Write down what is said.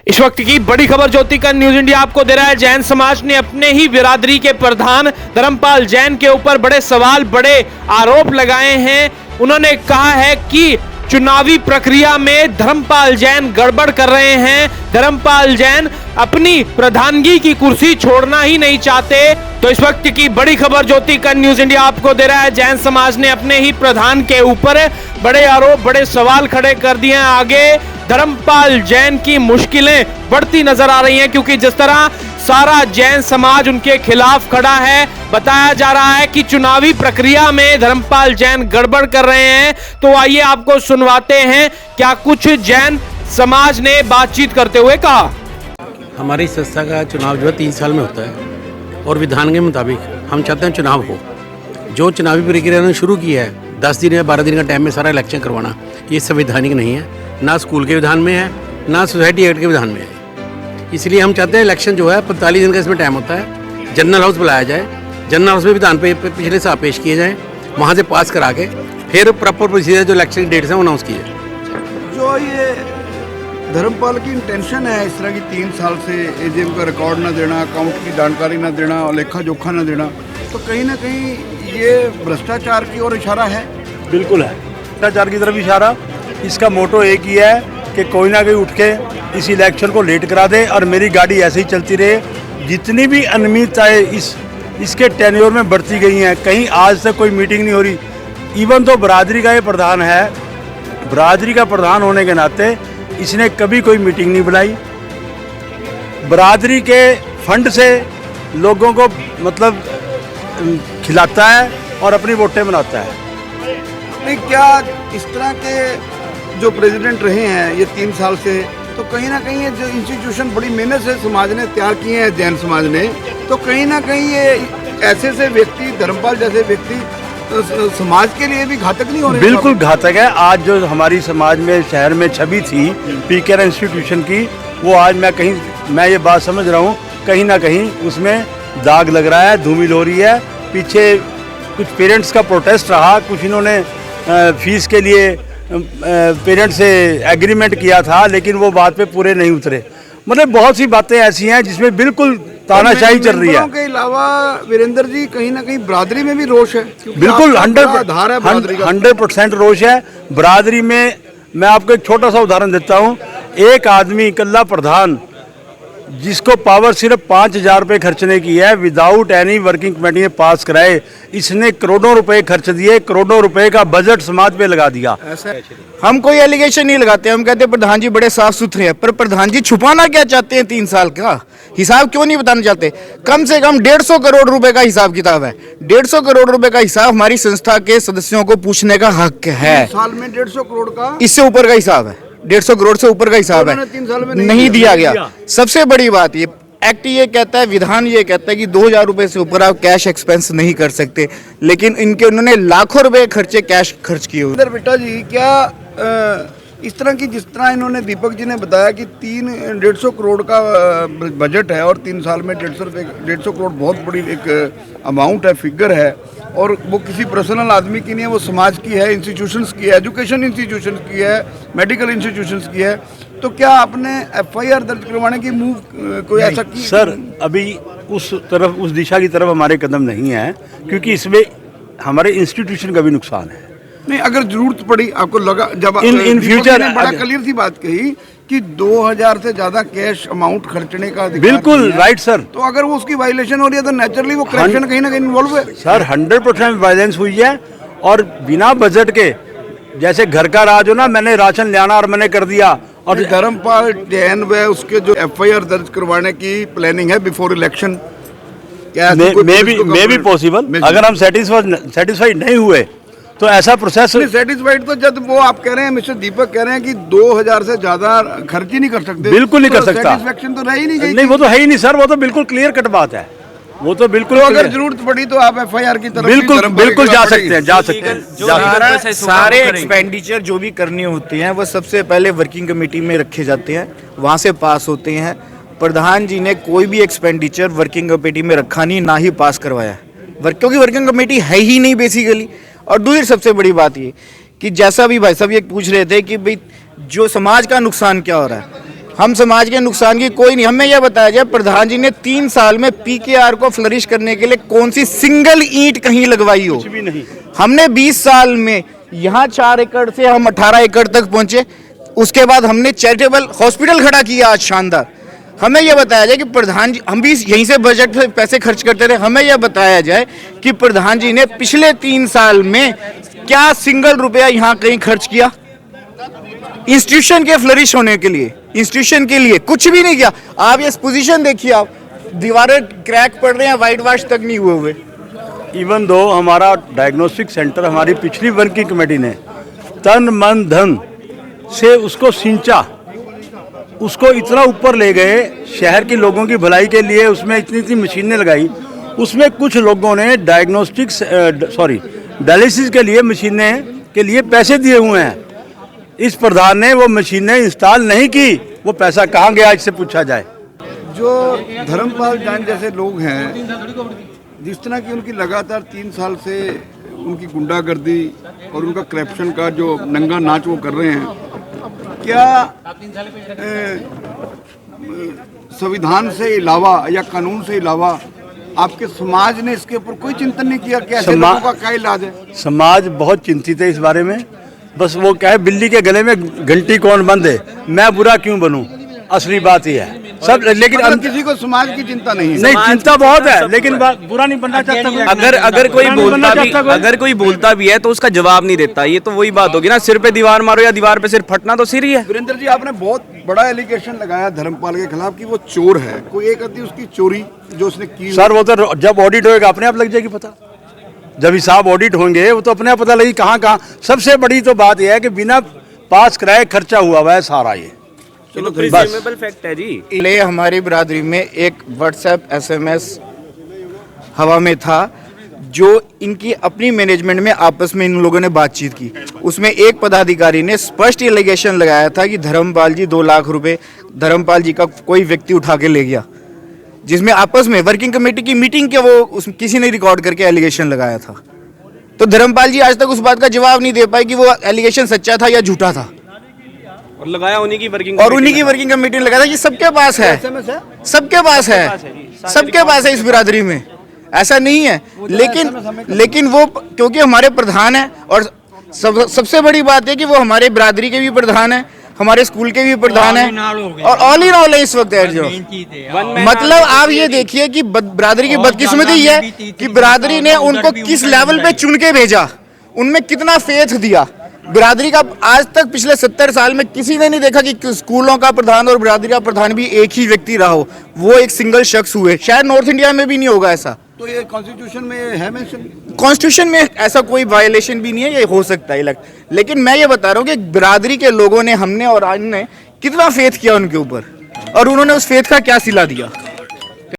इस वक्त की बड़ी खबर ज्योतिका न्यूज इंडिया आपको दे रहा है। जैन समाज ने अपने ही बिरादरी के प्रधान धर्मपाल जैन के ऊपर बड़े सवाल, बड़े आरोप लगाए हैं। उन्होंने कहा है कि चुनावी प्रक्रिया में धर्मपाल जैन गड़बड़ कर रहे हैं। धर्मपाल जैन अपनी प्रधानगी की कुर्सी छोड़ना ही नहीं चाहते। तो इस वक्त की बड़ी खबर ज्योतिका न्यूज इंडिया आपको दे रहा है। जैन समाज ने अपने ही प्रधान के ऊपर बड़े आरोप, बड़े सवाल खड़े कर दिए हैं। आगे धर्मपाल जैन की मुश्किलें बढ़ती नजर आ रही हैं, क्योंकि जिस तरह सारा जैन समाज उनके खिलाफ खड़ा है। बताया जा रहा है कि चुनावी प्रक्रिया में धर्मपाल जैन गड़बड़ कर रहे हैं। तो आइए आपको सुनवाते हैं क्या कुछ जैन समाज ने बातचीत करते हुए कहा। हमारी संस्था का चुनाव जो है 3 साल में होता है और विधान के मुताबिक हम चाहते हैं चुनाव हो। जो चुनावी प्रक्रिया ने शुरू की है 10 दिन या 12 दिन का टाइम में सारा इलेक्शन करवाना, ये संवैधानिक नहीं है। ना स्कूल के विधान में है, ना सोसाइटी एक्ट के विधान में है। इसलिए हम चाहते हैं इलेक्शन जो है 45 दिन का इसमें टाइम होता है। जनरल हाउस बुलाया जाए, जनरल हाउस में विधान पे पिछले साल पेश किए जाएँ, वहाँ से पास करा के फिर प्रॉपर प्रोसीजर जो इलेक्शन की डेट्स हैं वो अनाउंस किए जाए। जो ये धर्मपाल की इंटेंशन है इस तरह की 3 साल से एजीएम का रिकॉर्ड ना देना, अकाउंट की जानकारी ना देना और लेखा जोखा ना देना, तो कहीं ना कहीं ये भ्रष्टाचार की ओर इशारा है। बिल्कुल है, भ्रष्टाचार की तरफ इशारा। इसका मोटो एक ही है कि कोई ना कोई उठ के इस इलेक्शन को लेट करा दे और मेरी गाड़ी ऐसे ही चलती रहे। जितनी भी अनियमितताएं इसके टेन्योर में बढ़ती गई हैं, कहीं आज तक कोई मीटिंग नहीं हो रही। इवन तो बरादरी का ये प्रधान है, बरादरी का प्रधान होने के नाते इसने कभी कोई मीटिंग नहीं बुलाई। बरादरी के फंड से लोगों को मतलब खिलाता है और अपनी वोटें बनाता है। नहीं, क्या इस तरह के जो प्रेसिडेंट रहे हैं ये 3 साल से, तो कहीं ना कहीं ये जो इंस्टीट्यूशन बड़ी मेहनत से समाज ने तैयार किए हैं, जैन समाज ने, तो कहीं ना कहीं ये ऐसे व्यक्ति, धर्मपाल जैसे व्यक्ति समाज के लिए भी घातक नहीं हो रहे? बिल्कुल घातक है। आज जो हमारी समाज में, शहर में छवि थी पीकेआर इंस्टीट्यूशन की, वो आज मैं ये बात समझ रहा हूँ कहीं ना कहीं उसमें दाग लग रहा है, धूमिल हो रही है। पीछे कुछ पेरेंट्स का प्रोटेस्ट रहा, कुछ इन्होंने फीस के लिए पेरेंट्स से एग्रीमेंट किया था, लेकिन वो बात पे पूरे नहीं उतरे। मतलब बहुत सी बातें ऐसी हैं जिसमें बिल्कुल तानाशाही चल रही है। के अलावा वीरेंद्र जी, कहीं ना कहीं बरादरी में भी रोष है। बिल्कुल 100% रोष है बरादरी में। मैं आपको एक छोटा सा उदाहरण देता हूँ। एक आदमी इकल्ला प्रधान जिसको पावर सिर्फ 5,000 रुपये खर्चने की है, विदाउट एनी वर्किंग कमेटी में पास कराए, इसने करोड़ों रुपए खर्च दिए, करोड़ों रुपए का बजट समाज पे लगा दिया। हम कोई एलिगेशन नहीं लगाते, हम कहते हैं प्रधान जी बड़े साफ सुथरे हैं, पर प्रधान जी छुपाना क्या चाहते हैं? 3 साल का हिसाब क्यों नहीं बताना चाहते? कम से कम 150 करोड़ रुपए का हिसाब किताब है। 150 करोड़ रुपए का हिसाब हमारी संस्था के सदस्यों को पूछने का हक है। साल में 150 करोड़ का, इससे ऊपर का हिसाब है, 150 करोड़ से ऊपर का हिसाब है, 3 साल में नहीं दिया गया। सबसे बड़ी बात ये एक्ट ये कहता है, विधान ये कहता है कि 2,000 रुपए से ऊपर आप कैश एक्सपेंस नहीं कर सकते, लेकिन उन्होंने लाखों रुपए खर्चे कैश खर्च किए। इधर बेटा जी, क्या इस तरह की, जिस तरह इन्होंने दीपक जी ने बताया कि 150 करोड़ का बजट है और 3 साल में 150 करोड़ बहुत बड़ी एक अमाउंट है, फिगर है, और वो किसी पर्सनल आदमी की नहीं है, वो समाज की है, इंस्टीट्यूशंस की है, एजुकेशन इंस्टीट्यूशंस की है, मेडिकल इंस्टीट्यूशंस की है। तो क्या आपने एफआईआर दर्ज करवाने की मूव कोई ऐसा की? सर, अभी उस दिशा की तरफ हमारे कदम नहीं है, क्योंकि इसमें हमारे इंस्टीट्यूशन का भी नुकसान है। नहीं, अगर जरूरत पड़ी, आपको लगा, जब इन फ्यूचर बड़ा क्लियर सी बात कही कि 2,000 से ज्यादा कैश अमाउंट खर्चने का अधिकार बिल्कुल राइट सर। तो अगर वो उसकी वायलेशन हो रही है तो नेचुरली वो करप्शन कहीं ना कहीं इन्वॉल्व है। सर 100% वायलेंस हुई है, और बिना बजट के, जैसे घर का राज हो ना, मैंने राशन ले आना और मैंने कर दिया। और धर्मपाल जैन व उसके जो एफआईआर दर्ज करवाने की प्लानिंग है before election, may be possible. अगर हम सेटिस्फाइड नहीं हुए तो ऐसा प्रोसेस। सेटिस्फाइड तो जब वो आप कह रहे हैं, मिस्टर दीपक कह रहे हैं कि 2,000 से ज्यादा खर्च ही नहीं कर सकते, बिल्कुल नहीं कर सकता। सेटिस्फेक्शन तो रह ही नहीं। नहीं, वो तो है ही नहीं सर, वो तो बिल्कुल क्लियर कट बात है। वो तो बिल्कुल, तो अगर जरूरत पड़ी तो आप एफआईआर की तरफ बिल्कुल जा सकते हैं। सारे एक्सपेंडिचर जो भी करने होते हैं वो सबसे पहले वर्किंग कमेटी में रखे जाते हैं, वहाँ से पास होते हैं। प्रधान जी ने कोई भी एक्सपेंडिचर वर्किंग कमेटी में रखा नहीं, ना ही पास करवाया, क्योंकि वर्किंग कमेटी है ही नहीं बेसिकली। और दूसरी सबसे बड़ी बात ये कि जैसा भी भाई साहब ये पूछ रहे थे कि भाई जो समाज का नुकसान क्या हो रहा है, हम समाज के नुकसान की कोई नहीं। हमें यह बताया जाए प्रधान जी ने 3 साल में पीकेआर को फ्लरिश करने के लिए कौन सी सिंगल ईंट कहीं लगवाई हो? कुछ भी नहीं। हमने 20 साल में यहाँ 4 एकड़ से हम 18 एकड़ तक पहुंचे। उसके बाद हमने चैरिटेबल हॉस्पिटल खड़ा किया आज शानदार। हमें यह बताया जाए कि प्रधान जी, हम भी यहीं से बजट में पैसे खर्च करते रहे, हमें यह बताया जाए कि प्रधान जी ने पिछले 3 साल में क्या सिंगल रुपया यहाँ कहीं खर्च किया इंस्टीट्यूशन के फ्लरिश होने के लिए? इंस्टीट्यूशन के लिए कुछ भी नहीं किया। आप ये पोजीशन देखिए, आप दीवारें क्रैक पड़ रहे हैं, वाइट वॉश तक नहीं हुए हुए। इवन दो हमारा डायग्नोस्टिक सेंटर हमारी पिछली वर्किंग कमेटी ने तन मन धन से उसको सिंचा, उसको इतना ऊपर ले गए, शहर के लोगों की भलाई के लिए उसमें इतनी इतनी मशीनें लगाई। उसमें कुछ लोगों ने डायलिसिस के लिए मशीनें के लिए पैसे दिए हुए हैं। इस प्रधान ने वो मशीनें इंस्टॉल नहीं की, वो पैसा कहाँ गया इससे पूछा जाए। जो धर्मपाल जान जैसे लोग हैं, जिस तरह की उनकी लगातार 3 साल से उनकी गुंडागर्दी और उनका करप्शन का जो नंगा नाच वो कर रहे हैं, क्या संविधान से अलावा या कानून से अलावा आपके समाज ने इसके ऊपर कोई चिंतन नहीं किया? क्या ऐसे लोगों का क्या इलाज है? समाज बहुत चिंतित है इस बारे में। बस वो कहे बिल्ली के गले में घंटी कौन बंद है, मैं बुरा क्यों बनूं? असली बात ये है सब। लेकिन मतलब किसी को समाज की चिंता नहीं है। नहीं, चिंता बहुत है, लेकिन बुरा नहीं बनना चाहता कोई। अगर कोई बोलता भी है तो उसका जवाब नहीं देता। ये तो वही बात होगी ना, सिर पे दीवार मारो या दीवार पे सिर फटना तो सिर ही है। वीरेंद्र जी, आपने बहुत बड़ा एलिगेशन लगाया धर्मपाल के खिलाफ कि वो चोर है। कोई एक आदमी उसकी चोरी जो उसने की, सर वो तो जब ऑडिट होएगा अपने आप लग जाएगी पता। जब हिसाब ऑडिट होंगे वो तो अपने आप पता लगी कहाँ कहाँ। सबसे बड़ी तो बात यह है कि बिना पास कराए खर्चा हुआ है सारा। ये चलो प्रिज्यूमेबल फैक्ट है जी। ले हमारी बिरादरी में एक व्हाट्सएप SMS हवा में था, जो इनकी अपनी मैनेजमेंट में आपस में इन लोगों ने बातचीत की। उसमें एक पदाधिकारी ने स्पष्ट एलिगेशन लगाया था कि धर्मपाल जी 2 लाख रुपए धर्मपाल जी का कोई व्यक्ति उठा के ले गया, जिसमें आपस में वर्किंग कमेटी की मीटिंग के वो किसी ने रिकॉर्ड करके एलिगेशन लगाया था। तो धर्मपाल जी आज तक उस बात का जवाब नहीं दे पाए कि वो एलिगेशन सच्चा था या झूठा था। और लगाया उन्हीं की वर्किंग कमेटी ने लगाया था कि सबके पास है, सबके पास है, सबके पास है इस बिरादरी में, ऐसा नहीं है। लेकिन वो क्योंकि हमारे प्रधान है, और सबसे बड़ी बात है कि वो हमारे बिरादरी के भी प्रधान है, हमारे स्कूल के भी प्रधान है, और ऑल इन ऑल है इस वक्त है। जो मतलब आप ये देखिए कि बिरादरी की बदकिस्मती है कि बिरादरी ने उनको किस लेवल पे चुन के भेजा, उनमें कितना फेथ दिया। बिरादरी का आज तक पिछले 70 साल में किसी ने नहीं देखा कि स्कूलों का प्रधान और बिरादरी का प्रधान भी एक ही व्यक्ति रहा हो, वो एक सिंगल शख्स हुए। शायद नॉर्थ इंडिया में भी नहीं होगा ऐसा। तो ये कॉन्स्टिट्यूशन में है मेंशन? कॉन्स्टिट्यूशन में ऐसा कोई वायलेशन भी नहीं है, ये हो सकता है। लेकिन मैं ये बता रहा हूँ कि बिरादरी के लोगों ने, हमने और आज ने कितना फेथ किया उनके ऊपर, और उन्होंने उस फेथ का क्या सिला दिया।